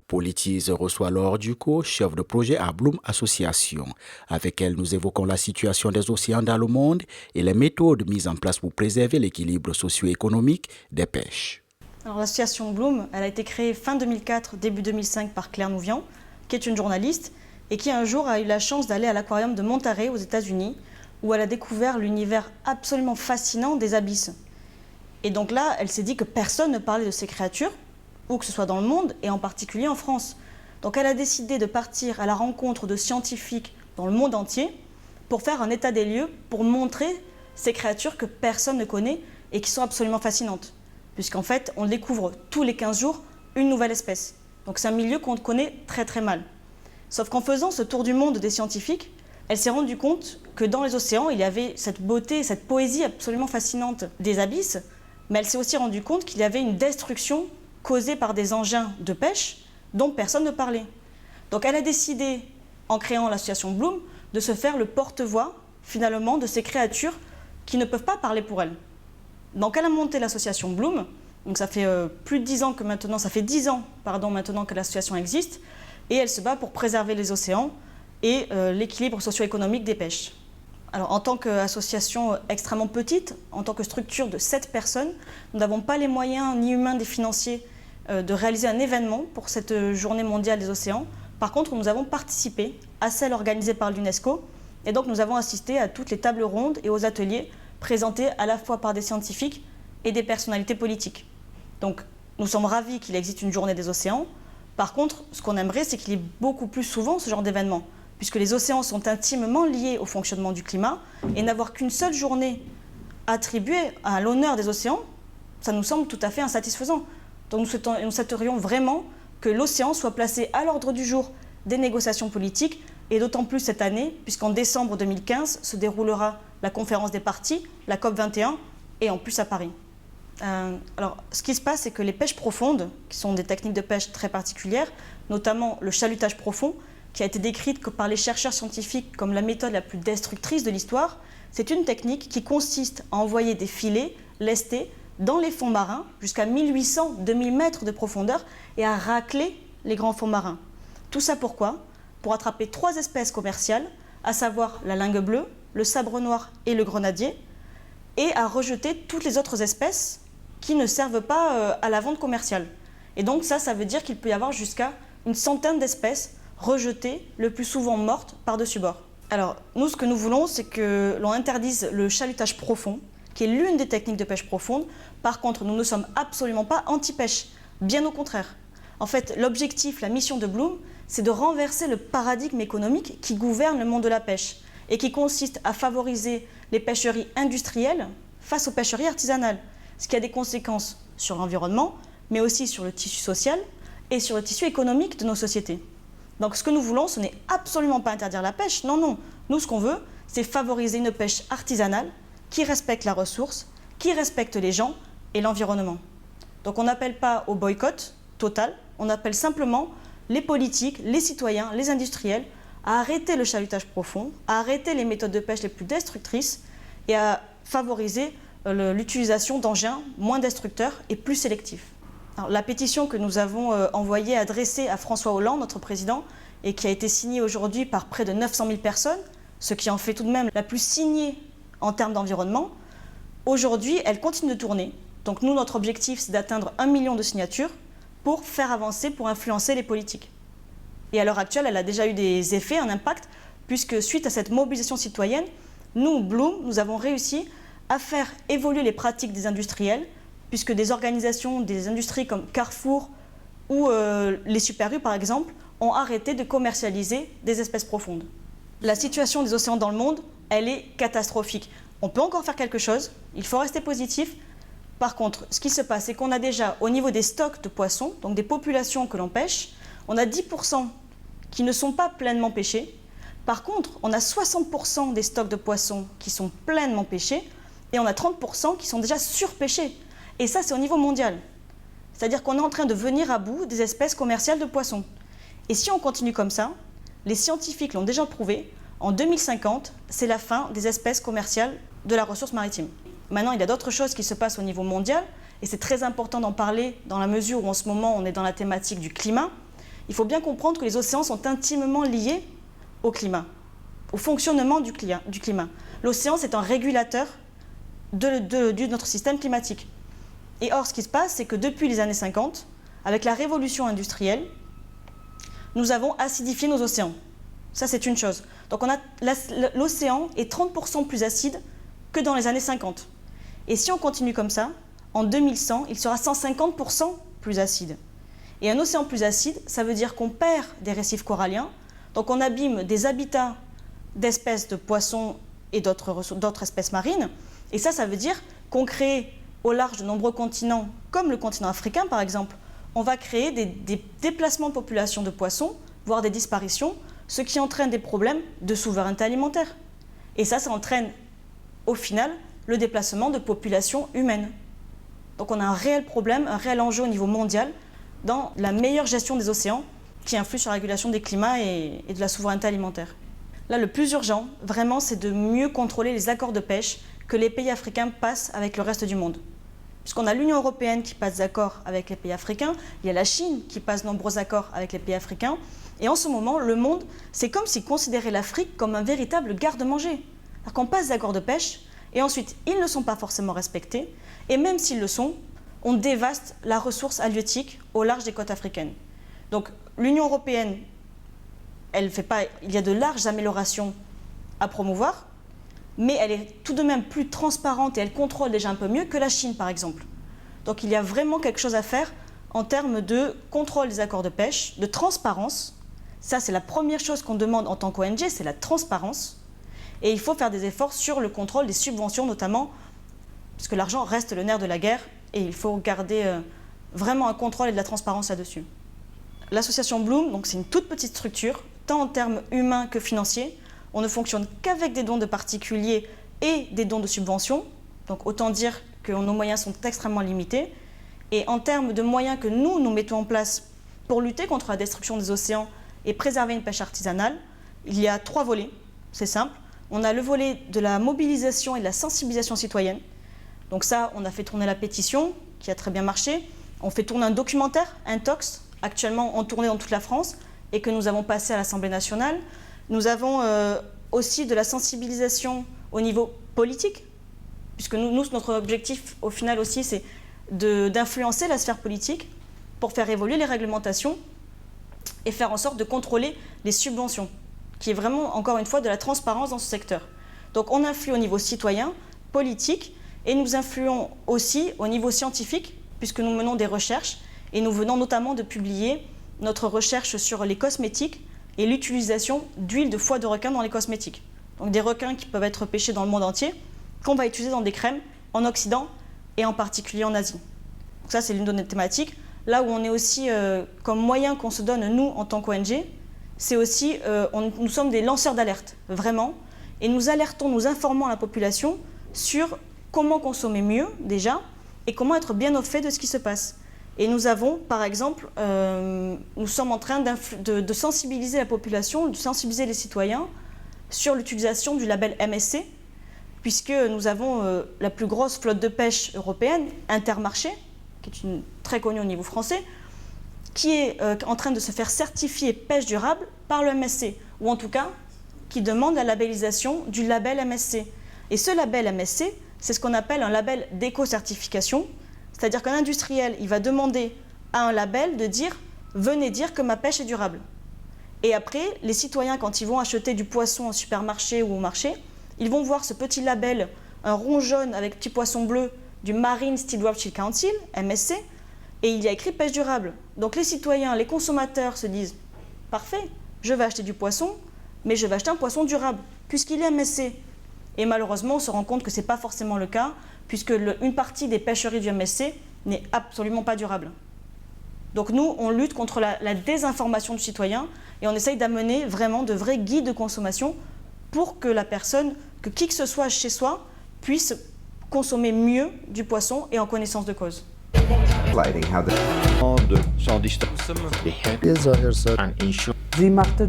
Politise reçoit Laure Ducot, chef de projet à Bloom Association. Avec elle, nous évoquons la situation des océans dans le monde et les méthodes mises en place pour préserver l'équilibre socio-économique des pêches. Alors, l'association Bloom, elle a été créée fin 2004, début 2005 par Claire Nouvian, qui est une journaliste et qui un jour a eu la chance d'aller à l'aquarium de Monterey aux États-Unis, où elle a découvert l'univers absolument fascinant des abysses. Et donc là, elle s'est dit que personne ne parlait de ces créatures, où que ce soit dans le monde, et en particulier en France. Donc elle a décidé de partir à la rencontre de scientifiques dans le monde entier pour faire un état des lieux, pour montrer ces créatures que personne ne connaît et qui sont absolument fascinantes. Puisqu'en fait, on découvre tous les 15 jours une nouvelle espèce. Donc c'est un milieu qu'on connaît très très mal. Sauf qu'en faisant ce tour du monde des scientifiques, elle s'est rendue compte que dans les océans, il y avait cette beauté, cette poésie absolument fascinante des abysses, mais elle s'est aussi rendue compte qu'il y avait une destruction causée par des engins de pêche dont personne ne parlait. Donc elle a décidé, en créant l'association Bloom, de se faire le porte-voix, finalement, de ces créatures qui ne peuvent pas parler pour elle. Donc elle a monté l'association Bloom, donc ça fait plus de 10 ans que maintenant, ça fait 10 ans maintenant que l'association existe, et elle se bat pour préserver les océans et l'équilibre socio-économique des pêches. Alors en tant qu'association extrêmement petite, en tant que structure de 7 personnes, nous n'avons pas les moyens ni humains ni financiers de réaliser un événement pour cette journée mondiale des océans. Par contre, nous avons participé à celle organisée par l'UNESCO, et donc nous avons assisté à toutes les tables rondes et aux ateliers présentés à la fois par des scientifiques et des personnalités politiques. Donc nous sommes ravis qu'il existe une journée des océans. Par contre, ce qu'on aimerait, c'est qu'il y ait beaucoup plus souvent ce genre d'événements, puisque les océans sont intimement liés au fonctionnement du climat, et n'avoir qu'une seule journée attribuée à l'honneur des océans, ça nous semble tout à fait insatisfaisant. Donc nous souhaiterions vraiment que l'océan soit placé à l'ordre du jour des négociations politiques, et d'autant plus cette année, puisqu'en décembre 2015 se déroulera la conférence des parties, la COP21, et en plus à Paris. Alors, ce qui se passe, c'est que les pêches profondes, qui sont des techniques de pêche très particulières, notamment le chalutage profond, qui a été décrite par les chercheurs scientifiques comme la méthode la plus destructrice de l'histoire, c'est une technique qui consiste à envoyer des filets lestés dans les fonds marins jusqu'à 1800-2000 mètres de profondeur et à racler les grands fonds marins. Tout ça pourquoi ? Pour attraper 3 espèces commerciales, à savoir la lingue bleue, le sabre noir et le grenadier, et à rejeter toutes les autres espèces qui ne servent pas à la vente commerciale. Et donc ça veut dire qu'il peut y avoir jusqu'à une centaine d'espèces rejetées, le plus souvent mortes, par-dessus bord. Alors nous, ce que nous voulons, c'est que l'on interdise le chalutage profond, qui est l'une des techniques de pêche profonde. Par contre, nous ne sommes absolument pas anti-pêche, bien au contraire. En fait, l'objectif, la mission de Bloom, c'est de renverser le paradigme économique qui gouverne le monde de la pêche et qui consiste à favoriser les pêcheries industrielles face aux pêcheries artisanales, ce qui a des conséquences sur l'environnement, mais aussi sur le tissu social et sur le tissu économique de nos sociétés. Donc ce que nous voulons, ce n'est absolument pas interdire la pêche, non, non. Nous, ce qu'on veut, c'est favoriser une pêche artisanale qui respecte la ressource, qui respecte les gens et l'environnement. Donc on n'appelle pas au boycott total, on appelle simplement les politiques, les citoyens, les industriels à arrêter le chalutage profond, à arrêter les méthodes de pêche les plus destructrices et à favoriser l'utilisation d'engins moins destructeurs et plus sélectifs. Alors, la pétition que nous avons envoyée, adressée à François Hollande, notre président, et qui a été signée aujourd'hui par près de 900 000 personnes, ce qui en fait tout de même la plus signée en termes d'environnement, aujourd'hui, elle continue de tourner. Donc nous, notre objectif, c'est d'atteindre 1 million de signatures pour faire avancer, pour influencer les politiques. Et à l'heure actuelle, elle a déjà eu des effets, un impact, puisque suite à cette mobilisation citoyenne, nous, Bloom, nous avons réussi à faire évoluer les pratiques des industriels, puisque des organisations, des industries comme Carrefour ou les Super U, par exemple, ont arrêté de commercialiser des espèces profondes. La situation des océans dans le monde, elle est catastrophique. On peut encore faire quelque chose, il faut rester positif. Par contre, ce qui se passe, c'est qu'on a déjà, au niveau des stocks de poissons, donc des populations que l'on pêche, on a 10% qui ne sont pas pleinement pêchés. Par contre, on a 60% des stocks de poissons qui sont pleinement pêchés et on a 30% qui sont déjà surpêchés. Et ça, c'est au niveau mondial. C'est-à-dire qu'on est en train de venir à bout des espèces commerciales de poissons. Et si on continue comme ça, les scientifiques l'ont déjà prouvé, en 2050, c'est la fin des espèces commerciales de la ressource maritime. Maintenant, il y a d'autres choses qui se passent au niveau mondial, et c'est très important d'en parler dans la mesure où en ce moment on est dans la thématique du climat. Il faut bien comprendre que les océans sont intimement liés au climat, au fonctionnement du climat. L'océan, c'est un régulateur de notre système climatique. Et or, ce qui se passe, c'est que depuis les années 50, avec la révolution industrielle, nous avons acidifié nos océans. Ça, c'est une chose. Donc l'océan est 30% plus acide que dans les années 50. Et si on continue comme ça, en 2100, il sera 150% plus acide. Et un océan plus acide, ça veut dire qu'on perd des récifs coralliens, donc on abîme des habitats d'espèces de poissons et d'autres espèces marines. Et ça veut dire qu'on crée au large de nombreux continents, comme le continent africain par exemple, on va créer des déplacements de population de poissons, voire des disparitions, ce qui entraîne des problèmes de souveraineté alimentaire. Et ça entraîne au final le déplacement de populations humaines. Donc on a un réel problème, un réel enjeu au niveau mondial dans la meilleure gestion des océans qui influe sur la régulation des climats et de la souveraineté alimentaire. Là, le plus urgent, vraiment, c'est de mieux contrôler les accords de pêche que les pays africains passent avec le reste du monde. Puisqu'on a l'Union européenne qui passe des accords avec les pays africains, il y a la Chine qui passe de nombreux accords avec les pays africains, et en ce moment, le monde, c'est comme s'il considérait l'Afrique comme un véritable garde-manger. Alors qu'on passe des accords de pêche, et ensuite, ils ne sont pas forcément respectés, et même s'ils le sont, on dévaste la ressource halieutique au large des côtes africaines. Donc l'Union européenne, il y a de larges améliorations à promouvoir, mais elle est tout de même plus transparente et elle contrôle déjà un peu mieux que la Chine, par exemple. Donc il y a vraiment quelque chose à faire en termes de contrôle des accords de pêche, de transparence. Ça, c'est la première chose qu'on demande en tant qu'ONG, c'est la transparence. Et il faut faire des efforts sur le contrôle des subventions, notamment, parce que l'argent reste le nerf de la guerre, et il faut garder vraiment un contrôle et de la transparence là-dessus. L'association Bloom, donc c'est une toute petite structure, tant en termes humains que financiers. On ne fonctionne qu'avec des dons de particuliers et des dons de subventions. Donc autant dire que nos moyens sont extrêmement limités. Et en termes de moyens que nous mettons en place pour lutter contre la destruction des océans et préserver une pêche artisanale, il y a 3 volets, c'est simple. On a le volet de la mobilisation et de la sensibilisation citoyenne. Donc ça, on a fait tourner la pétition, qui a très bien marché. On fait tourner un documentaire, Intox, actuellement en tournée dans toute la France, et que nous avons passé à l'Assemblée nationale. Nous avons aussi de la sensibilisation au niveau politique, puisque notre objectif, au final aussi, c'est d'influencer la sphère politique pour faire évoluer les réglementations et faire en sorte de contrôler les subventions, qui est vraiment, encore une fois, de la transparence dans ce secteur. Donc on influe au niveau citoyen, politique, et nous influons aussi au niveau scientifique, puisque nous menons des recherches, et nous venons notamment de publier notre recherche sur les cosmétiques et l'utilisation d'huile de foie de requin dans les cosmétiques. Donc des requins qui peuvent être pêchés dans le monde entier, qu'on va utiliser dans des crèmes en Occident et en particulier en Asie. Donc ça, c'est l'une de nos thématiques. Là où on est aussi, comme moyen qu'on se donne, nous, en tant qu'ONG, c'est aussi, nous sommes des lanceurs d'alerte, vraiment, et nous alertons, nous informons la population sur comment consommer mieux, déjà, et comment être bien au fait de ce qui se passe. Et nous avons, par exemple, nous sommes en train de sensibiliser la population, de sensibiliser les citoyens sur l'utilisation du label MSC, puisque nous avons la plus grosse flotte de pêche européenne, Intermarché, qui est très connue au niveau français, qui est en train de se faire certifier pêche durable par le MSC, ou en tout cas, qui demande la labellisation du label MSC. Et ce label MSC, c'est ce qu'on appelle un label d'éco-certification, c'est-à-dire qu'un industriel, il va demander à un label de dire « venez dire que ma pêche est durable ». Et après, les citoyens, quand ils vont acheter du poisson au supermarché ou au marché, ils vont voir ce petit label, un rond jaune avec petit poisson bleu du Marine Stewardship Council, MSC, et il y a écrit pêche durable. Donc les citoyens, les consommateurs se disent « parfait, je vais acheter du poisson, mais je vais acheter un poisson durable, puisqu'il est MSC ». Et malheureusement, on se rend compte que ce n'est pas forcément le cas, puisque une partie des pêcheries du MSC n'est absolument pas durable. Donc nous, on lutte contre la désinformation du citoyen et on essaye d'amener vraiment de vrais guides de consommation pour que que qui que ce soit chez soi puisse consommer mieux du poisson et en connaissance de cause. Wie macht